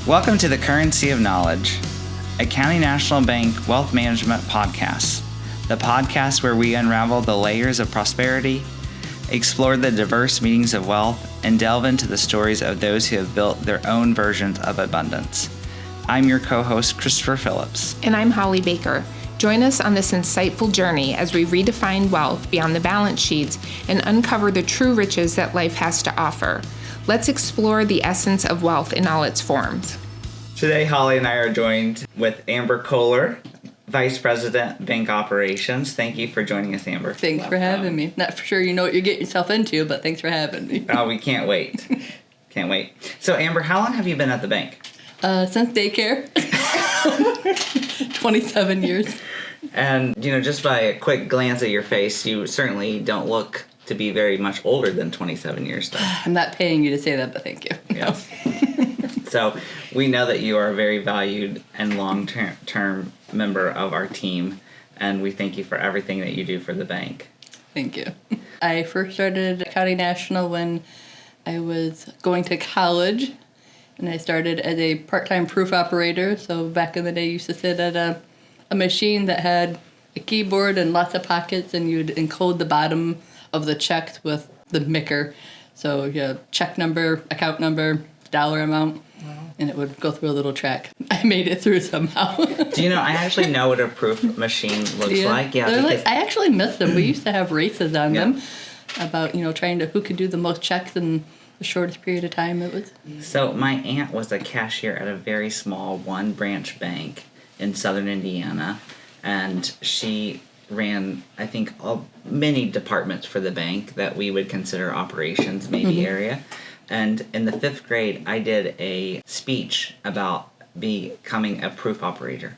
Welcome to the Currency of Knowledge, a County National Bank wealth management podcast, the podcast where we unravel the layers of prosperity, explore the diverse meanings of wealth, and delve into the stories of those who have built their own versions of abundance. I'm your co-host, Christopher Phillips. And I'm Holleigh Baker. Join us on this insightful journey as we redefine wealth beyond the balance sheets and uncover the true riches that life has to offer. Let's explore the essence of wealth in all its forms. Today, Holleigh and I are joined with Amber Kohler, Vice President, Bank Operations. Thank you for joining us, Amber. Thanks for having me. Not for sure you know what you're getting yourself into, but thanks for having me. Oh, we can't wait. Can't wait. So, Amber, how long have you been at the bank? Since daycare. 27 years. And, just by a quick glance at your face, you certainly don't look to be very much older than 27 years. Though. I'm not paying you to say that, but thank you. Yes. So, we know that you are a very valued and long-term member of our team, and we thank you for everything that you do for the bank. Thank you. I first started at County National when I was going to college, and I started as a part-time proof operator. So back in the day, I used to sit at a machine that had a keyboard and lots of pockets, and you'd encode the bottom of the checks with the micker. So you have check number, account number, dollar amount, and it would go through a little track. I made it through somehow. Do you know, I actually know what a proof machine looks like. Yeah, because I actually miss them. We used to have races on them about, trying to who could do the most checks in the shortest period of time it was. So my aunt was a cashier at a very small one-branch bank in southern Indiana, and she ran, I think, many departments for the bank that we would consider operations maybe area. And in the 5th grade, I did a speech about becoming a proof operator.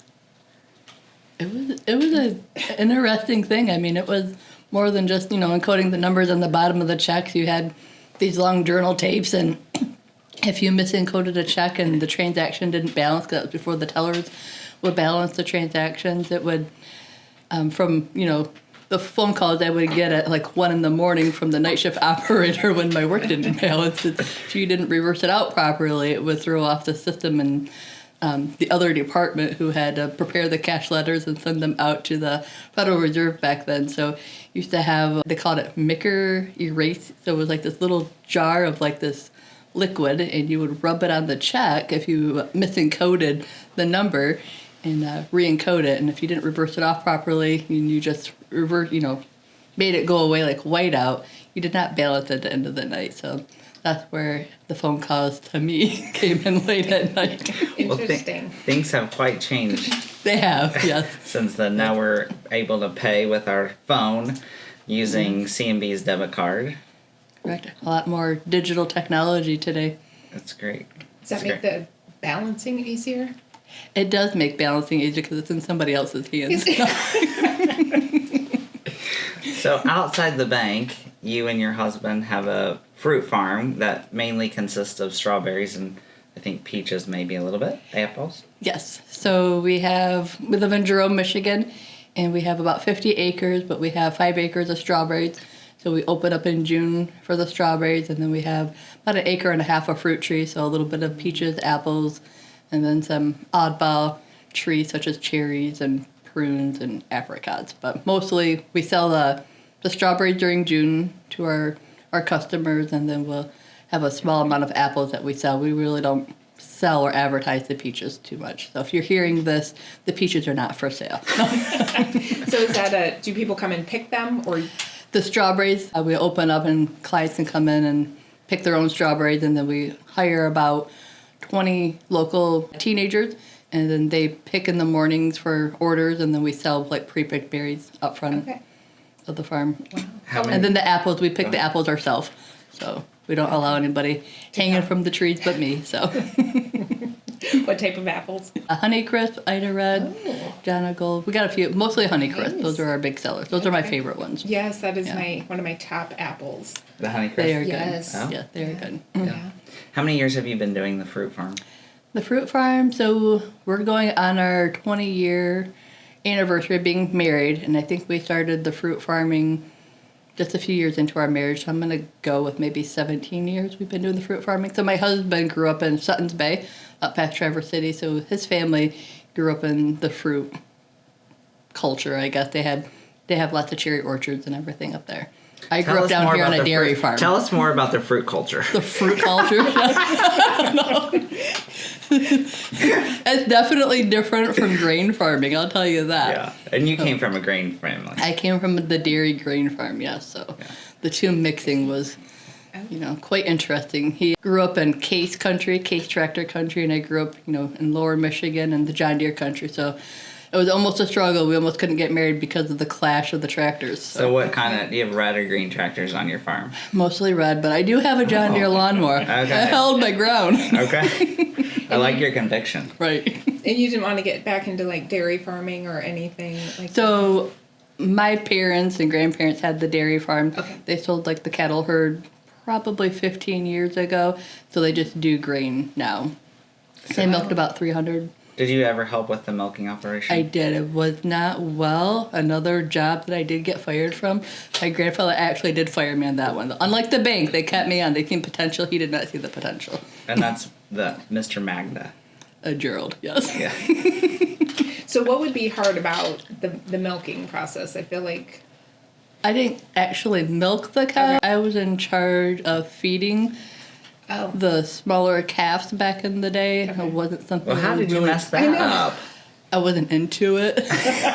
It was an interesting thing. I mean, it was more than just, encoding the numbers on the bottom of the checks. You had these long journal tapes, and if you misencoded a check and the transaction didn't balance, because that was before the tellers would balance the transactions, it would, from, the phone calls I would get at like 1 a.m. from the night shift operator when my work didn't balance. If you didn't reverse it out properly, it would throw off the system, and the other department who had to prepare the cash letters and send them out to the Federal Reserve back then. So used to have, they called it micker erase. So it was like this little jar of like this liquid, and you would rub it on the check if you misencoded the number and re-encode it. And if you didn't reverse it off properly and you just made it go away like whiteout, you did not balance at the end of the night. So that's where the phone calls to me came in late at night. Interesting. Things have quite changed. They have, yes. Since then, now we're able to pay with our phone using CMB's debit card. Correct. A lot more digital technology today. That's great. Does that make the balancing easier? It does make balancing easier because it's in somebody else's hands. So outside the bank, you and your husband have a fruit farm that mainly consists of strawberries and I think peaches maybe a little bit, apples. Yes. So we live in Jerome, Michigan, and we have about 50 acres, but we have 5 acres of strawberries. So we open up in June for the strawberries, and then we have about 1.5 acres of fruit trees, so a little bit of peaches, apples, and then some oddball trees such as cherries and prunes and apricots. But mostly we sell the strawberries during June to our customers, and then we'll have a small amount of apples that we sell. We really don't sell or advertise the peaches too much. So if you're hearing this, the peaches are not for sale. So is that do people come and pick them, or? The strawberries, we open up and clients can come in and pick their own strawberries, and then we hire about 20 local teenagers, and then they pick in the mornings for orders, and then we sell like pre-picked berries up front of the farm. Wow. And then the apples, we pick the apples ourselves, so we don't allow anybody hanging from the trees but me. So. What type of apples? A Honeycrisp, Ida Red, Jana Gold. We got a few, mostly Honeycrisp. Nice. Those are our big sellers. Those are my favorite ones. Yes, that is one of my top apples. The Honeycrisp? They are Yes. good. Oh. Yeah, they are good. Yeah. How many years have you been doing the fruit farm? The fruit farm, so we're going on our 20-year anniversary of being married, and I think we started the fruit farming just a few years into our marriage, so I'm going to go with maybe 17 years we've been doing the fruit farming. So my husband grew up in Sutton's Bay, up past Traverse City, so his family grew up in the fruit culture, I guess. They have lots of cherry orchards and everything up there. I grew up down here on a dairy farm. Tell us more about the fruit culture. The fruit culture? It's definitely different from grain farming, I'll tell you that. Yeah, and you came from a grain family. I came from the dairy grain farm, yes. So the two mixing was, quite interesting. He grew up in Case country, Case tractor country, and I grew up, in lower Michigan and the John Deere country. So it was almost a struggle. We almost couldn't get married because of the clash of the tractors. So what kind of, do you have red or green tractors on your farm? Mostly red, but I do have a John Deere lawnmower. Okay. I held my ground. Okay. I like your conviction. Right. And you didn't want to get back into like dairy farming or anything like So my parents and grandparents had the dairy farm. Okay. They sold like the cattle herd probably 15 years ago. So they just do grain now. They milked about 300. Did you ever help with the milking operation? I did. It was not well. Another job that I did get fired from. My grandfather actually did fire me on that one. Unlike the bank, they kept me on. They seen potential. He did not see the potential. And that's the Mr. Magda. Gerald, yes. Yeah. So what would be hard about the milking process? I feel like I didn't actually milk the cow. I was in charge of feeding the smaller calves back in the day. It wasn't something. Well, how did you really, mess that up? I wasn't into it.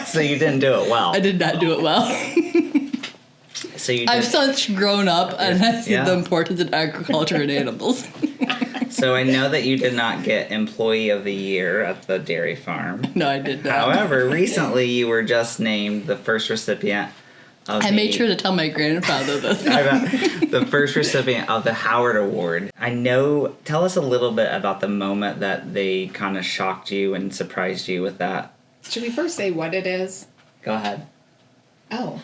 So you didn't do it well. I did not do it well. So you I've did. since grown up and I see Yeah. the importance of agriculture and animals. So I know that you did not get Employee of the Year at the dairy farm. No, I did not. However, recently you were just named the first recipient of I made sure to tell my grandfather this. the first recipient of the Howard Award. Tell us a little bit about the moment that they kind of shocked you and surprised you with that. should we first say what it is? Go ahead. Oh.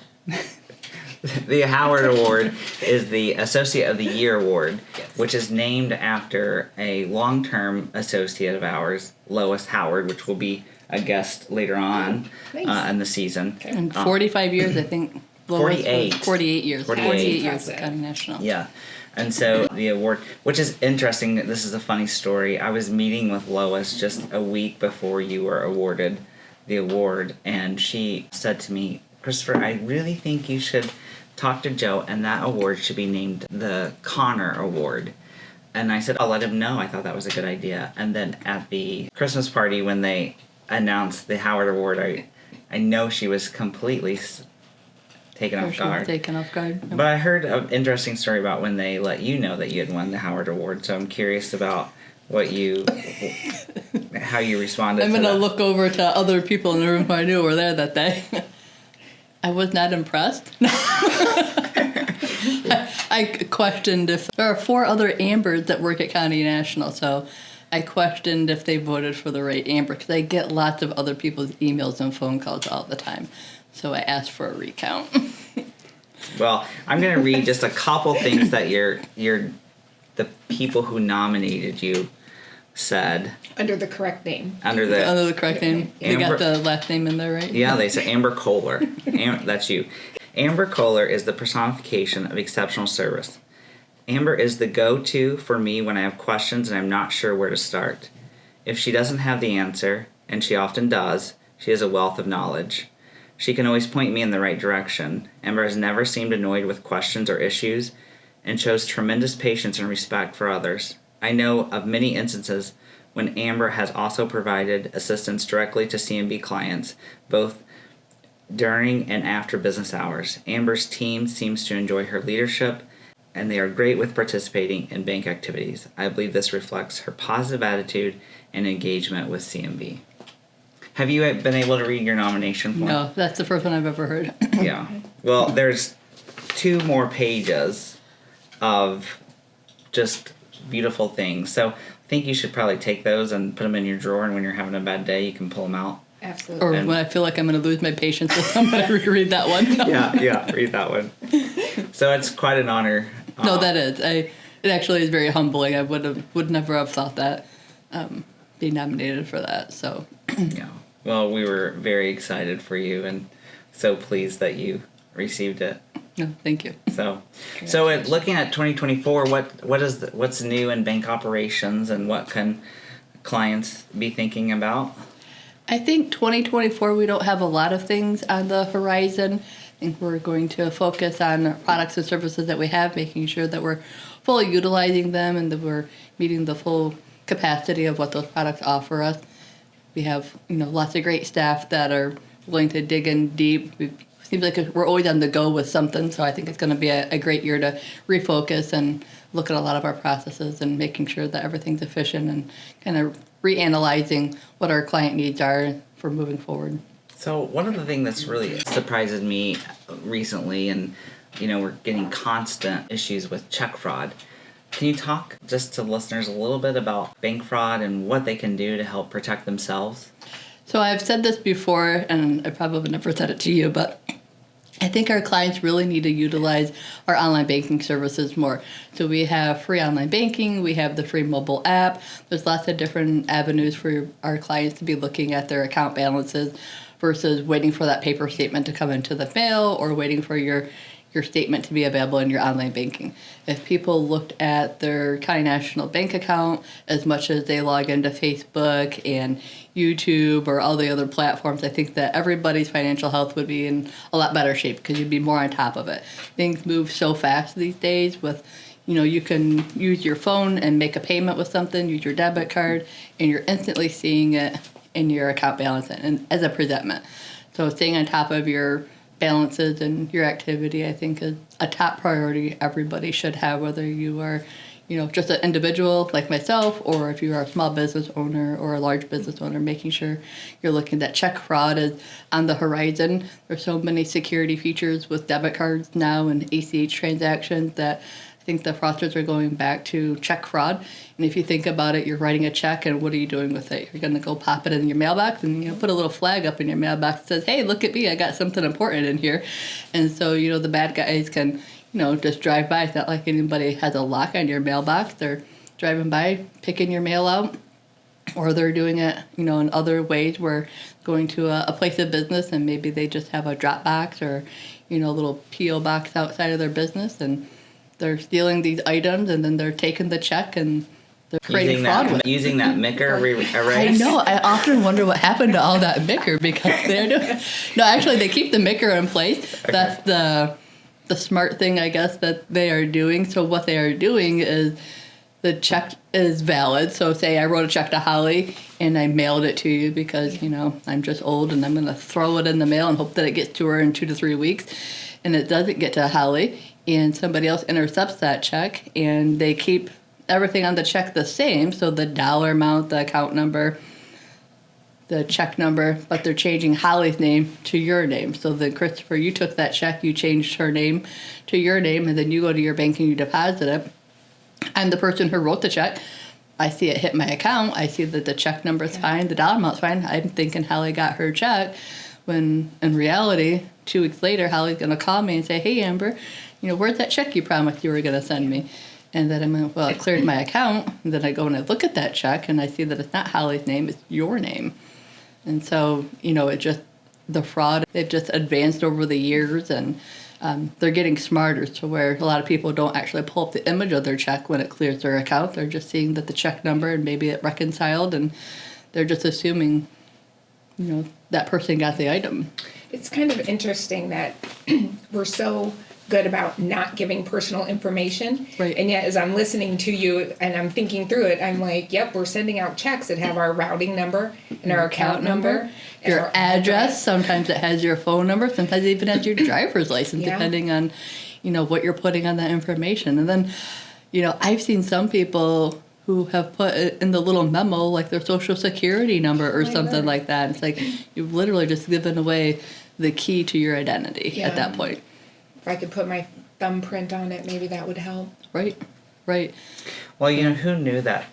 The Howard Award is the Associate of the Year Award, Yes. which is named after a long-term associate of ours, Lois Howard, which will be a guest later on Nice. in the season. In 45 years, I think. Lois was 48. 48 years. 48. Years at County National. Yeah. And so the award, which is interesting, this is a funny story. I was meeting with Lois just a week before you were awarded the award, and she said to me, Christopher, I really think you should talk to Joe, and that award should be named the Connor Award. And I said, I'll let him know. I thought that was a good idea. And then at the Christmas party, when they announced the Howard Award, I know she was completely taken off guard. Taken off guard. But I heard an interesting story about when they let you know that you had won the Howard Award. So I'm curious about how you responded. I'm to going to that. look over to other people in the room who I knew were there that day. I was not impressed. I questioned if there are 4 other Ambers that work at County National, so I questioned if they voted for the right Amber, because I get lots of other people's emails and phone calls all the time. So I asked for a recount. Well, I'm going to read just a couple things that the people who nominated you said Under the correct name. under the. Under the correct name. They Amber- got the last name in there, right? Yeah, they said Amber Kohler. That's you. Amber Kohler is the personification of exceptional service. Amber is the go-to for me when I have questions and I'm not sure where to start. If she doesn't have the answer, and she often does, she has a wealth of knowledge. She can always point me in the right direction. Amber has never seemed annoyed with questions or issues and shows tremendous patience and respect for others. I know of many instances when Amber has also provided assistance directly to CMB clients, both during and after business hours. Amber's team seems to enjoy her leadership, and they are great with participating in bank activities. I believe this reflects her positive attitude and engagement with CMB. Have you been able to read your nomination form? No, that's the first one I've ever heard. Yeah. Well, there's 2 more pages of just beautiful things. So I think you should probably take those and put them in your drawer, and when you're having a bad day, you can pull them out. Absolutely. Or And- when I feel like I'm going to lose my patience with somebody, reread that one. Yeah, read that one. So it's quite an honor. No, that is. It actually is very humbling. I would never have thought that be nominated for that. So Yeah. Well, we were very excited for you and so pleased that you received it. No, thank you. Looking at 2024, what's new in bank operations, and what can clients be thinking about? I think 2024, we don't have a lot of things on the horizon. I think we're going to focus on products and services that we have, making sure that we're fully utilizing them and that we're meeting the full capacity of what those products offer us. We have, lots of great staff that are willing to dig in deep. It seems like we're always on the go with something, so I think it's going to be a great year to refocus and look at a lot of our processes and making sure that everything's efficient and kind of reanalyzing what our client needs are for moving forward. So one of the things that's really surprises me recently, and we're getting constant issues with check fraud. Can you talk just to listeners a little bit about bank fraud and what they can do to help protect themselves? So I've said this before, and I probably never said it to you, but I think our clients really need to utilize our online banking services more. So we have free online banking, we have the free mobile app. There's lots of different avenues for our clients to be looking at their account balances versus waiting for that paper statement to come into the mail or waiting for your statement to be available in your online banking. If people looked at their County National Bank account as much as they log into Facebook and YouTube or all the other platforms, I think that everybody's financial health would be in a lot better shape because you'd be more on top of it. Things move so fast these days with, you can use your phone and make a payment with something, use your debit card, and you're instantly seeing it in your account balance and as a presentment. So staying on top of your balances and your activity, I think, is a top priority everybody should have, whether you are, just an individual like myself, or if you are a small business owner or a large business owner, making sure you're looking that check fraud is on the horizon. There's so many security features with debit cards now and ACH transactions that I think the fraudsters are going back to check fraud. And if you think about it, you're writing a check, and what are you doing with it? You're going to go pop it in your mailbox and put a little flag up in your mailbox that says, hey, look at me, I got something important in here. And so, the bad guys can, just drive by. It's not like anybody has a lock on your mailbox. They're driving by, picking your mail out, or they're doing it, in other ways where going to a place of business and maybe they just have a drop box or, a little P.O. box outside of their business, and they're stealing these items, and then they're taking the check and they're creating fraud with it. Using that micker erase. I know. I often wonder what happened to all that micker because they're doing. No, actually, they keep the micker in place. Okay. That's the smart thing, I guess, that they are doing. So what they are doing is the check is valid. So say I wrote a check to Holleigh and I mailed it to you because, I'm just old and I'm going to throw it in the mail and hope that it gets to her in 2 to 3 weeks. And it doesn't get to Holleigh, and somebody else intercepts that check, and they keep everything on the check the same, so the dollar amount, the account number, the check number, but they're changing Holleigh's name to your name. So then, Christopher, you took that check, you changed her name to your name, and then you go to your bank and you deposit it. I'm the person who wrote the check. I see it hit my account. I see that the check number's fine, the dollar amount's fine. I'm thinking Holleigh got her check, when in reality, 2 weeks later, Holleigh's going to call me and say, hey, Amber, where's that check you promised you were going to send me? And then I'm like, well, it cleared my account. And then I go and I look at that check, and I see that it's not Holleigh's name, it's your name. And so, it just, the fraud, they've just advanced over the years, and they're getting smarter to where a lot of people don't actually pull up the image of their check when it clears their account. They're just seeing that the check number and maybe it reconciled, and they're just assuming, that person got the item. It's kind of interesting that we're so good about not giving personal information. Right. And yet, as I'm listening to you and I'm thinking through it, I'm like, yep, we're sending out checks that have our routing number and our account number. Your our address. Sometimes it has your phone number. Sometimes it even has your driver's license, depending on, what you're putting on that information. And then, I've seen some people who have put it in the little memo, like their social security number or something like that. It's like you've literally just given away the key to your identity at that point. If I could put my thumbprint on it, maybe that would help. Right. Well, who knew that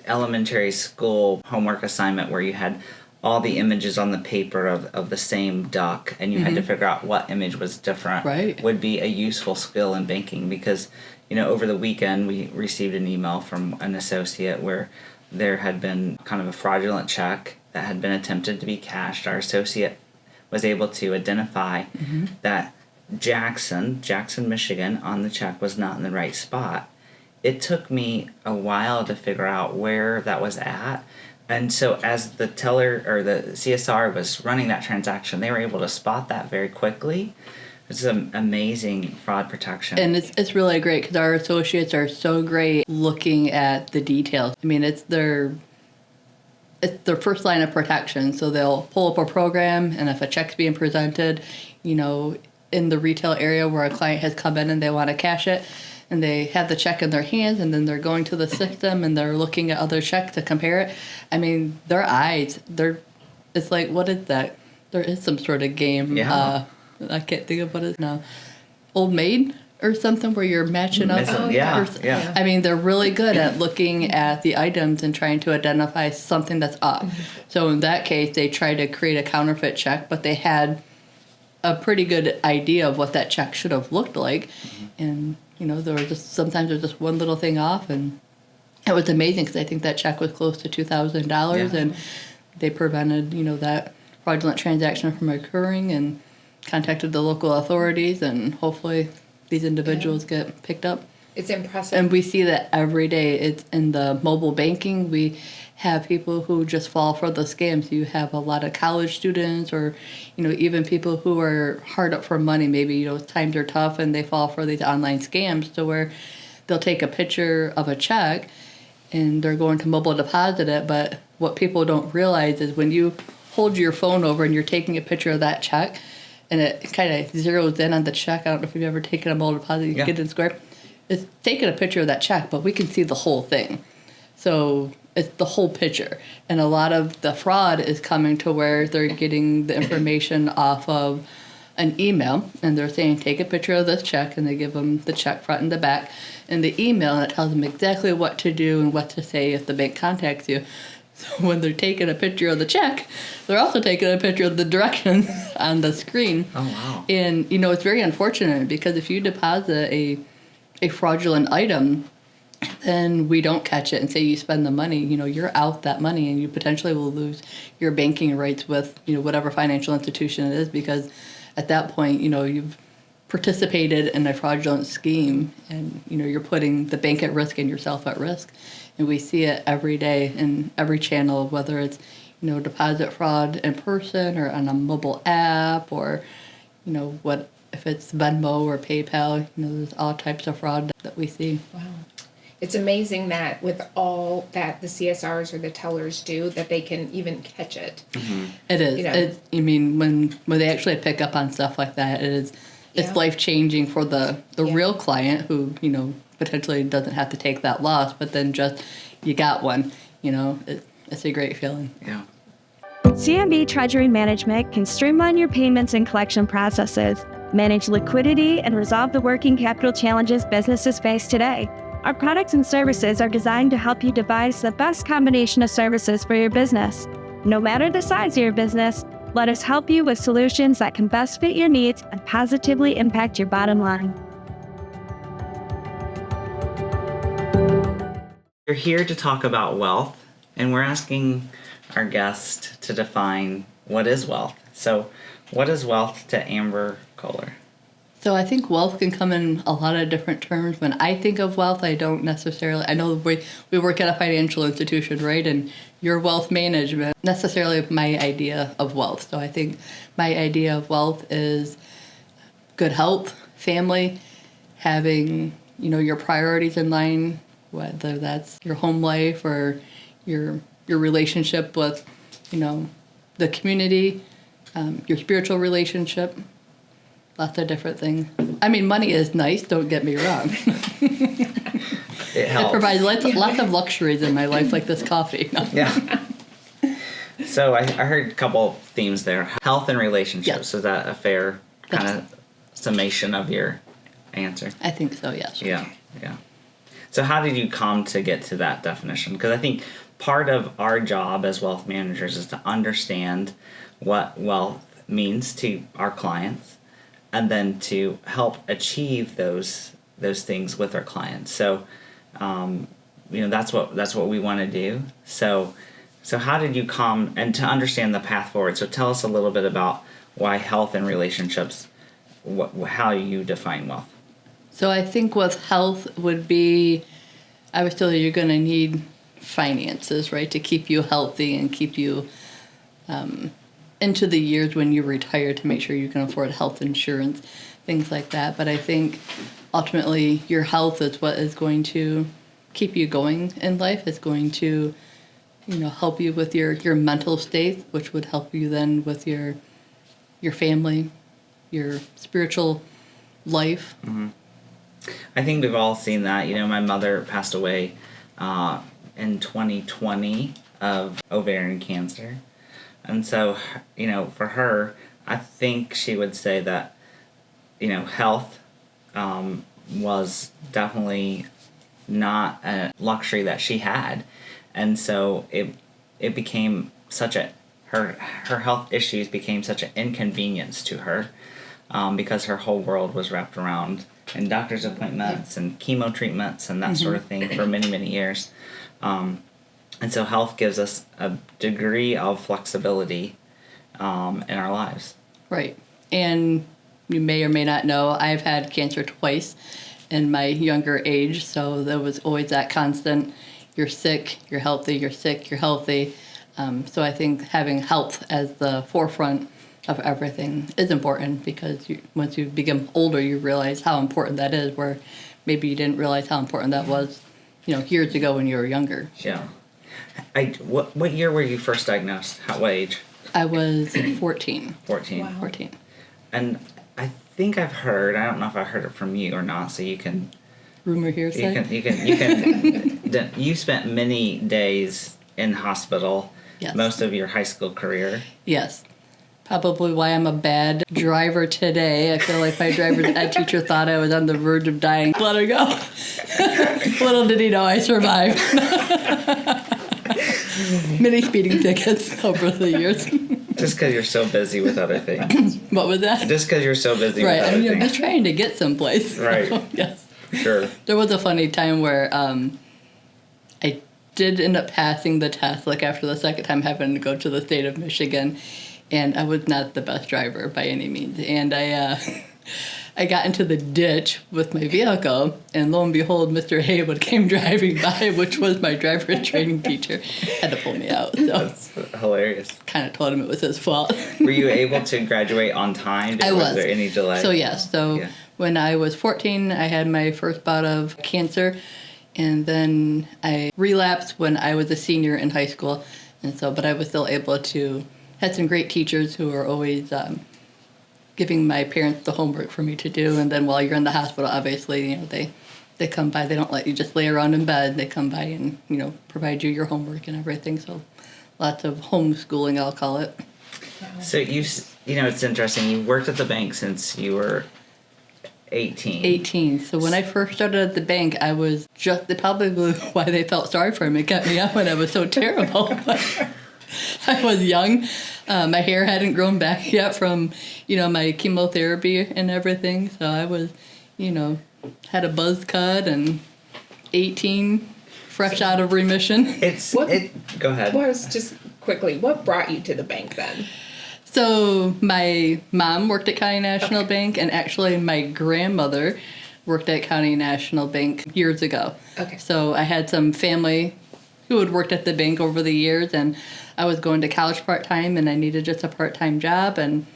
elementary school homework assignment where you had all the images on the paper of the same duck, and you had to figure out what image was different, would be a useful skill in banking. Because over the weekend we received an email from an associate where there had been kind of a fraudulent check that had been attempted to be cashed. Our associate was able to identify that Jackson, Michigan, on the check was not in the right spot. It took me a while to figure out where that was at. And so as the teller or the CSR was running that transaction, they were able to spot that very quickly. It's an amazing fraud protection. And it's really great because our associates are so great looking at the details. I mean, it's their first line of protection. So they'll pull up a program, and if a check's being presented, in the retail area where a client has come in and they want to cash it, and they have the check in their hands, and then they're going to the system and they're looking at other checks to compare it. I mean, their eyes, it's like, what is that? There is some sort of game. Yeah. I can't think of what it is now. Old Maid or something where you're matching up. Yeah. I mean, they're really good at looking at the items and trying to identify something that's up. So in that case, they tried to create a counterfeit check, but they had a pretty good idea of what that check should have looked like. And, there was sometimes there was just one little thing off, and it was amazing because I think that check was close to $2,000, and they prevented, that fraudulent transaction from occurring and contacted the local authorities, and hopefully these individuals get picked up. It's impressive. And we see that every day. It's in the mobile banking. We have people who just fall for the scams. You have a lot of college students, or even people who are hard up for money. Maybe times are tough and they fall for these online scams, to where they'll take a picture of a check and they're going to mobile deposit it. But what people don't realize is when you hold your phone over and you're taking a picture of that check, and it kind of zeroes in on the check. I don't know if you've ever taken a mobile deposit. You get it in square. It's taking a picture of that check, but we can see the whole thing. So it's the whole picture. And a lot of the fraud is coming to where they're getting the information off of an email, and they're saying, take a picture of this check, and they give them the check front and the back and the email, and it tells them exactly what to do and what to say if the bank contacts you. So when they're taking a picture of the check, they're also taking a picture of the directions on the screen. Oh, wow. And, it's very unfortunate, because if you deposit a fraudulent item, then we don't catch it and say you spend the money, you're out that money, and you potentially will lose your banking rights with, whatever financial institution it is, because at that point, you've participated in a fraudulent scheme, and, you're putting the bank at risk and yourself at risk. And we see it every day in every channel, whether it's, deposit fraud in person or on a mobile app, or, what if it's Venmo or PayPal, there's all types of fraud that we see. Wow. It's amazing that with all that the CSRs or the tellers do, that they can even catch it. Mm-hmm. It is. When they actually pick up on stuff like that, it's life-changing for the real client who, potentially doesn't have to take that loss, but then just, you got one, it's a great feeling. Yeah. CMB Treasury Management can streamline your payments and collection processes, manage liquidity, and resolve the working capital challenges businesses face today. Our products and services are designed to help you devise the best combination of services for your business. No matter the size of your business, let us help you with solutions that can best fit your needs and positively impact your bottom line. We're here to talk about wealth, and we're asking our guest to define what is wealth. So, what is wealth to Amber Kohler? So I think wealth can come in a lot of different terms. When I think of wealth, I don't necessarily, I know we work at a financial institution, right? And your wealth management, necessarily my idea of wealth. So I think my idea of wealth is good health, family, having, your priorities in line, whether that's your home life or your relationship with, the community, your spiritual relationship. Lots of different things. I mean, money is nice, don't get me wrong. It helps. It provides lots of luxuries in my life, like this coffee. No. Yeah. So I heard a couple themes there. Health and relationships. Yes. Is that a fair kind of summation of your answer? I think so, yes. Yeah. So how did you come to get to that definition? Because I think part of our job as wealth managers is to understand what wealth means to our clients, and then to help achieve those things with our clients. So, that's what we want to do. So how did you come and to understand the path forward? So tell us a little bit about why health and relationships how you define wealth. So I think with health would be, I was told you're going to need finances, right, to keep you healthy and keep you into the years when you retire, to make sure you can afford health insurance, things like that. But I think ultimately your health is what is going to keep you going in life. It's going to, help you with your mental state, which would help you then with your family, your spiritual life. Mm-hmm. I think we've all seen that. My mother passed away in 2020 of ovarian cancer. And so, for her, I think she would say that, health was definitely not a luxury that she had. And so it became such her health issues became such an inconvenience to her because her whole world was wrapped around in doctor's appointments and chemo treatments and that sort of thing for many, many years. And so health gives us a degree of flexibility in our lives. Right. And you may or may not know, I've had cancer twice in my younger age, so there was always that constant, you're sick, you're healthy, you're sick, you're healthy. So I think having health as the forefront of everything is important, because once you become older, you realize how important that is, where maybe you didn't realize how important that was, years ago when you were younger. Yeah. What year were you first diagnosed? What age? I was 14. 14. Wow. 14. And I think I've heard, I don't know if I heard it from you or not, so you can... Rumor hearsay? You can you spent many days in hospital, Yes. most of your high school career. Yes. Probably why I'm a bad driver today. I feel like my driver's ed teacher thought I was on the verge of dying. Let her go. Little did he know I survived. Many speeding tickets over the years. Just because you're so busy with other things. What was that? Just because you're so busy Right. with other I'm things. just trying to get someplace. Right. So, yes. Sure. There was a funny time where I did end up passing the test, like after the second time having to go to the state of Michigan, and I was not the best driver by any means. And I got into the ditch with my vehicle, and lo and behold, Mr. Haywood came driving by, which was my driver training teacher, had to pull me out. So That's hilarious. kind of told him it was his fault. Were you able to graduate on time? I was. Was there any delay? So yes, Yeah. When I was 14, I had my first bout of cancer, and then I relapsed when I was a senior in high school, and so, but I was still able to, had some great teachers who were always giving my parents the homework for me to do, and then while you're in the hospital, obviously, they come by, they don't let you just lay around in bed, they come by and, provide you your homework and everything, so lots of homeschooling, I'll call it. So it's interesting. You worked at the bank since you were 18. 18. So when I first started at the bank, I was probably why they felt sorry for me, kept me up when I was so terrible. I was young. My hair hadn't grown back yet from, my chemotherapy and everything. So I was, had a buzz cut and 18, fresh out of remission. Go ahead. Was just quickly, what brought you to the bank then? So my mom worked at County National Bank, and actually my grandmother worked at County National Bank years ago. Okay. So I had some family who had worked at the bank over the years, and I was going to college part-time, and I needed just a part-time job, and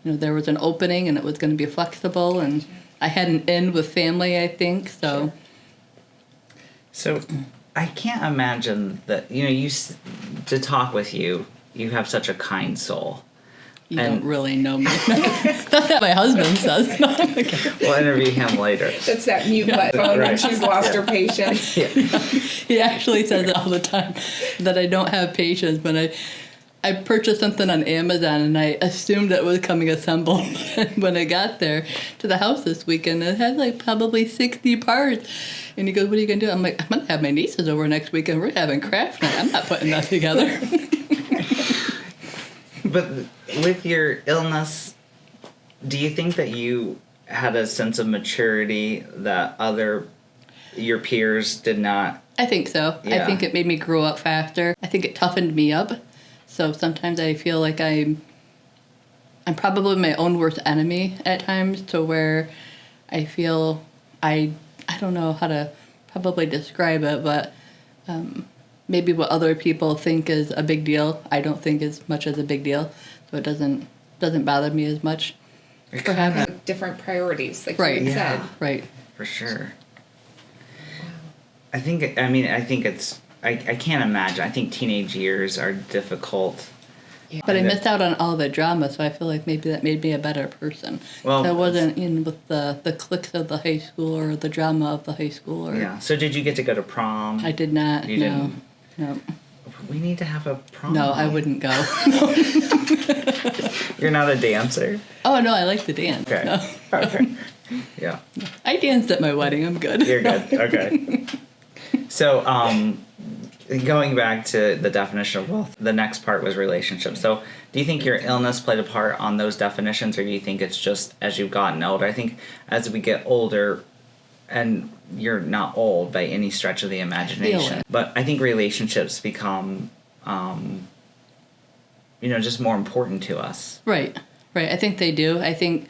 there was an opening, and it was going to be flexible, and I had an in with family, I think, so. So I can't imagine that, to talk with you, you have such a kind soul. You don't really know me. Not that my husband says. We'll interview him later. That's that mute button when Right. she's lost her patience. He actually says it all the time, that I don't have patience. When I purchased something on Amazon, and I assumed it was coming assembled. And when I got there to the house this weekend, it had probably 60 parts. And he goes, "What are you going to do?" I'm like, "I'm going to have my nieces over next weekend. We're having craft night. I'm not putting that together." But with your illness, do you think that you had a sense of maturity that your peers did not? I think so. Yeah. I think it made me grow up faster. I think it toughened me up. So sometimes I feel like I'm I'm probably my own worst enemy at times, to where I feel I don't know how to probably describe it, but maybe what other people think is a big deal, I don't think as much as a big deal, so it doesn't bother me as much. Perhaps. Different priorities, like Right. you Yeah. said. Right. For sure. I think it's, I can't imagine. I think teenage years are difficult. But I And missed out on all the drama, so I feel like maybe that made me a better person. Well, I wasn't in with the cliques of the high school or the drama of the high school. Or Yeah. So did you get to go to prom? I did not. You no. didn't? No. We need to have a prom. No, I wouldn't go. You're not a dancer? Oh, no, I like to dance. Okay. No. Okay. Yeah. I danced at my wedding. I'm good. You're good. Okay. So, going back to the definition of wealth, the next part was relationships. So, do you think your illness played a part on those definitions, or do you think it's just as you've gotten older? I think as we get older, and you're not old by any stretch of the imagination, but I think relationships become, just more important to us. Right. I think they do. I think,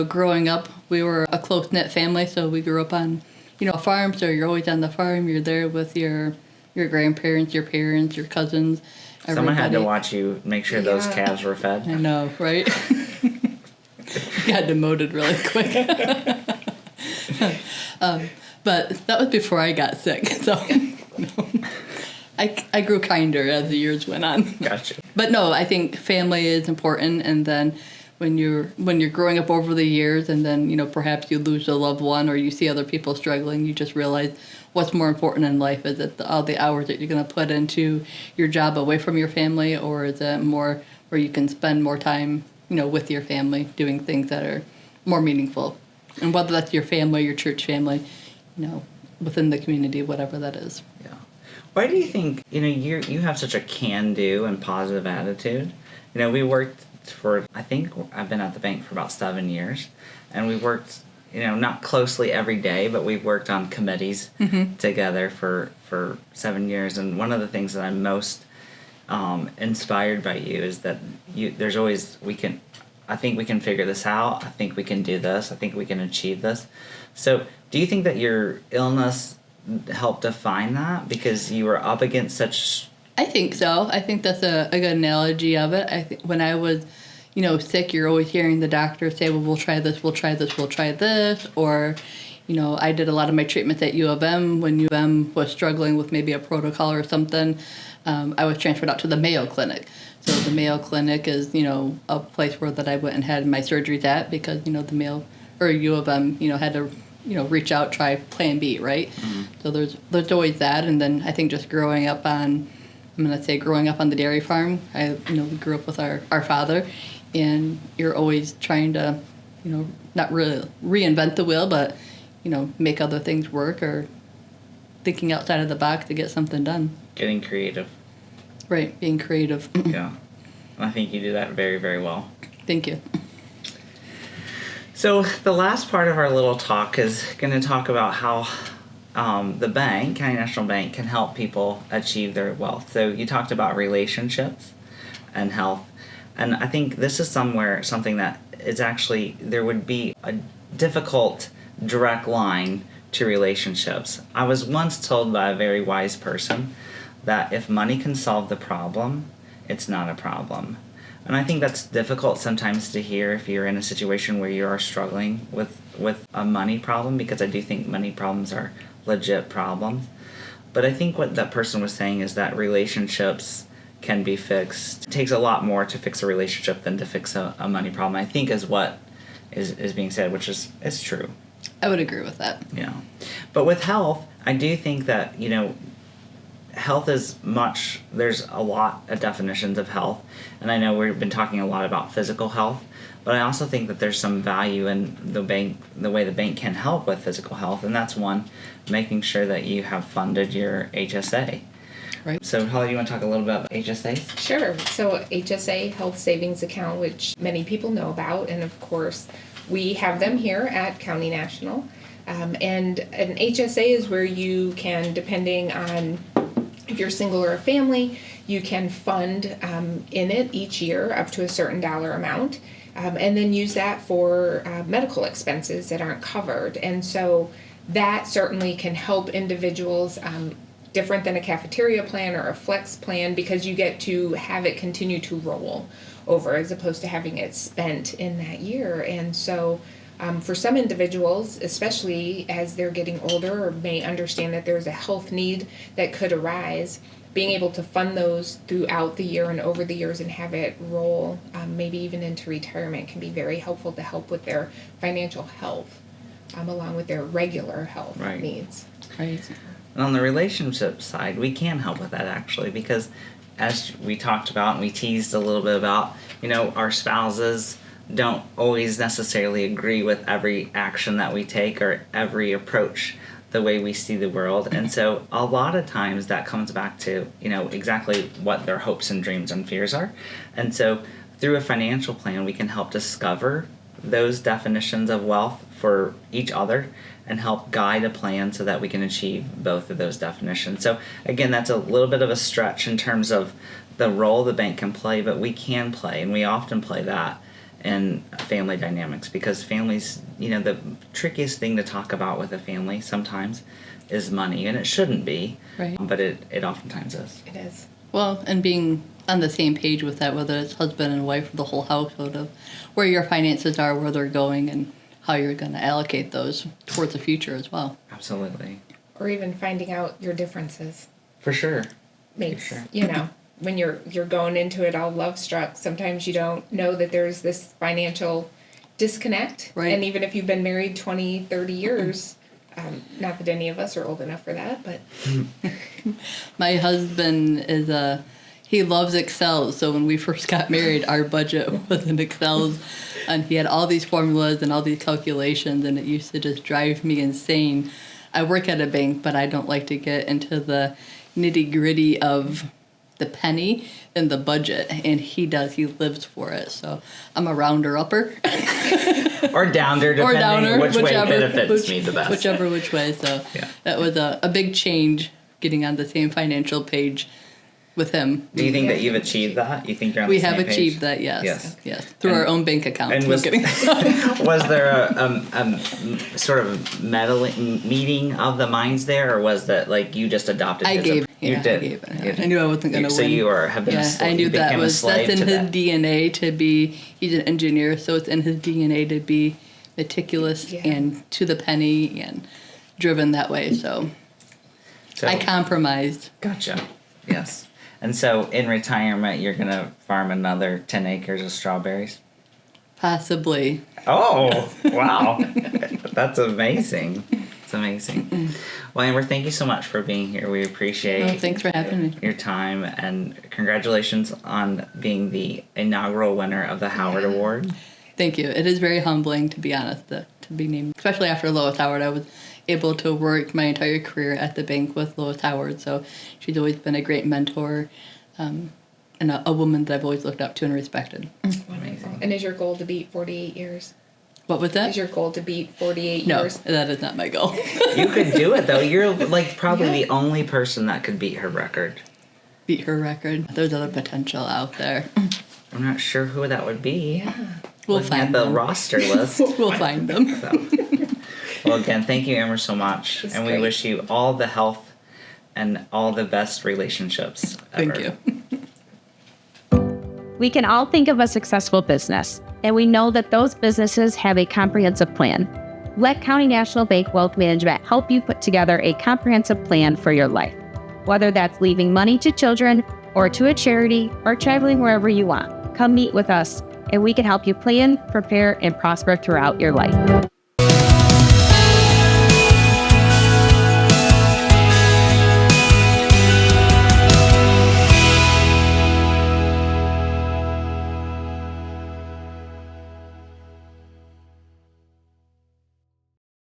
growing up, we were a close-knit family, so we grew up on, a farm, so you're always on the farm. You're there with your grandparents, your parents, your cousins. Someone had to everybody. watch you make sure those Yeah. calves were fed. I know, right? Got demoted really quick. But that was before I got sick, so I grew kinder as the years went on. Gotcha. But no, I think family is important, and then when you're growing up over the years, and then perhaps you lose a loved one or you see other people struggling, you just realize what's more important in life. Is it all the hours that you're going to put into your job away from your family, or is it more where you can spend more time with your family doing things that are more meaningful, and whether that's your family, your church family, within the community, whatever that is. Yeah. Why do you think you have such a can-do and positive attitude? We worked I think I've been at the bank for about 7 years, and we worked not closely every day, but we've worked on committees together for 7 years. And one of the things that I'm most inspired by you is that there's always I think we can figure this out. I think we can do this. I think we can achieve this. So do you think that your illness helped define that because you were up against such... I think so. I think that's a good analogy of it. I think when I was, sick, you're always hearing the doctor say, well, we'll try this, we'll try this, we'll try this. Or, I did a lot of my treatments at U of M. When U of M was struggling with maybe a protocol or something, I was transferred out to the Mayo Clinic. So the Mayo Clinic is, a place where that I went and had my surgeries at because, the Mayo or U of M, had to, reach out, try plan B, right? Mm-hmm. So there's always that. And then I think just growing up on the dairy farm, we grew up with our father, and you're always trying to, not really reinvent the wheel, but, make other things work or thinking outside of the box to get something done. Getting creative. Right, being creative. Yeah. And I think you do that very, very well. Thank you. So the last part of our little talk is going to talk about how the bank, County National Bank, can help people achieve their wealth. So you talked about relationships and health. And I think this is something that is actually, there would be a difficult direct line to relationships. I was once told by a very wise person that if money can solve the problem, it's not a problem. And I think that's difficult sometimes to hear if you're in a situation where you are struggling with a money problem, because I do think money problems are legit problems. But I think what that person was saying is that relationships can be fixed. It takes a lot more to fix a relationship than to fix a money problem, I think is what is being said, which is true. I would agree with that. Yeah. But with health, I do think that, health is there's a lot of definitions of health. And I know we've been talking a lot about physical health, but I also think that there's some value in the way the bank can help with physical health. And that's one, making sure that you have funded your HSA. Right. So Holleigh, you want to talk a little bit about HSAs? Sure. So HSA, Health Savings Account, which many people know about, and of course we have them here at County National. And an HSA is where you can, depending on if you're single or a family, you can fund in it each year up to a certain dollar amount. and then use that for medical expenses that aren't covered. And so that certainly can help individuals, different than a cafeteria plan or a flex plan, because you get to have it continue to roll over as opposed to having it spent in that year. And so for some individuals, especially as they're getting older or may understand that there's a health need that could arise, being able to fund those throughout the year and over the years and have it roll, maybe even into retirement, can be very helpful to help with their financial health, along with their regular health needs. Right. And on the relationship side, we can help with that actually, because as we talked about and we teased a little bit about, our spouses don't always necessarily agree with every action that we take or every approach the way we see the world. And so a lot of times that comes back to, exactly what their hopes and dreams and fears are. And so through a financial plan, we can help discover those definitions of wealth for each other and help guide a plan so that we can achieve both of those definitions. So again, that's a little bit of a stretch in terms of the role the bank can play, but we can play, and we often play that in family dynamics, because families, the trickiest thing to talk about with a family sometimes is money, and it shouldn't be, Right. but it oftentimes is. It is. Well, and being on the same page with that, whether it's husband and wife or the whole household, of where your finances are, where they're going, and how you're going to allocate those towards the future as well. Absolutely. Or even finding out your differences For sure. makes, For when you're going into it all love struck, sometimes you don't know that there's this financial disconnect. Right. And even if you've been married 20, 30 years, not that any of us are old enough for that, but My husband he loves Excel, so when we first got married, our budget was in Excel, and he had all these formulas and all these calculations, and it used to just drive me insane. I work at a bank, but I don't like to get into the nitty-gritty of the penny and the budget, and he does. He lives for it, so I'm a rounder-upper. Or downer, depending Or downer, which whichever, way benefits me the best. Whichever which way, so Yeah. that was a big change, getting on the same financial page with him. Do you think that you've achieved that? You think you're on We the same have page? achieved that, yes. Through And- our own bank account. And No was, kidding. was there a sort of meeting of the minds there, or was that like you just adopted I his gave. You Yeah, did. I gave it. You Yeah. did. I knew I wasn't going to win. So you have been a slave. I knew you that became a was slave that's in to his that. DNA to be. He's an engineer, so it's in his DNA to be meticulous Yeah. and to the penny and driven that way. So I compromised. Gotcha. Yes. And so in retirement, you're going to farm another 10 acres of strawberries? Possibly. Oh, wow. That's amazing. It's amazing. Well, Amber, thank you so much for being here. We appreciate No, thanks for having me. your time, and congratulations on being the inaugural winner of the Howard Award. Thank you. It is very humbling, to be honest, to be named. Especially after Lois Howard, I was able to work my entire career at the bank with Lois Howard, so she's always been a great mentor and a woman that I've always looked up to and respected. wonderful. And is your goal to beat 48 years? What was that? Is your goal to beat 48 No, years? that is not my goal. You could do it, though. You're like probably the only person that could beat her record. Beat her record. There's other potential out there. I'm not sure who that would be. Yeah. We'll Looking at find the them. roster list. We'll find them. So. Well, again, thank you, Amber, so much. It's And we great. wish you all the health and all the best relationships ever. Thank you. We can all think of a successful business, and we know that those businesses have a comprehensive plan. Let County National Bank Wealth Management help you put together a comprehensive plan for your life. Whether that's leaving money to children, or to a charity, or traveling wherever you want, come meet with us, and we can help you plan, prepare, and prosper throughout your life.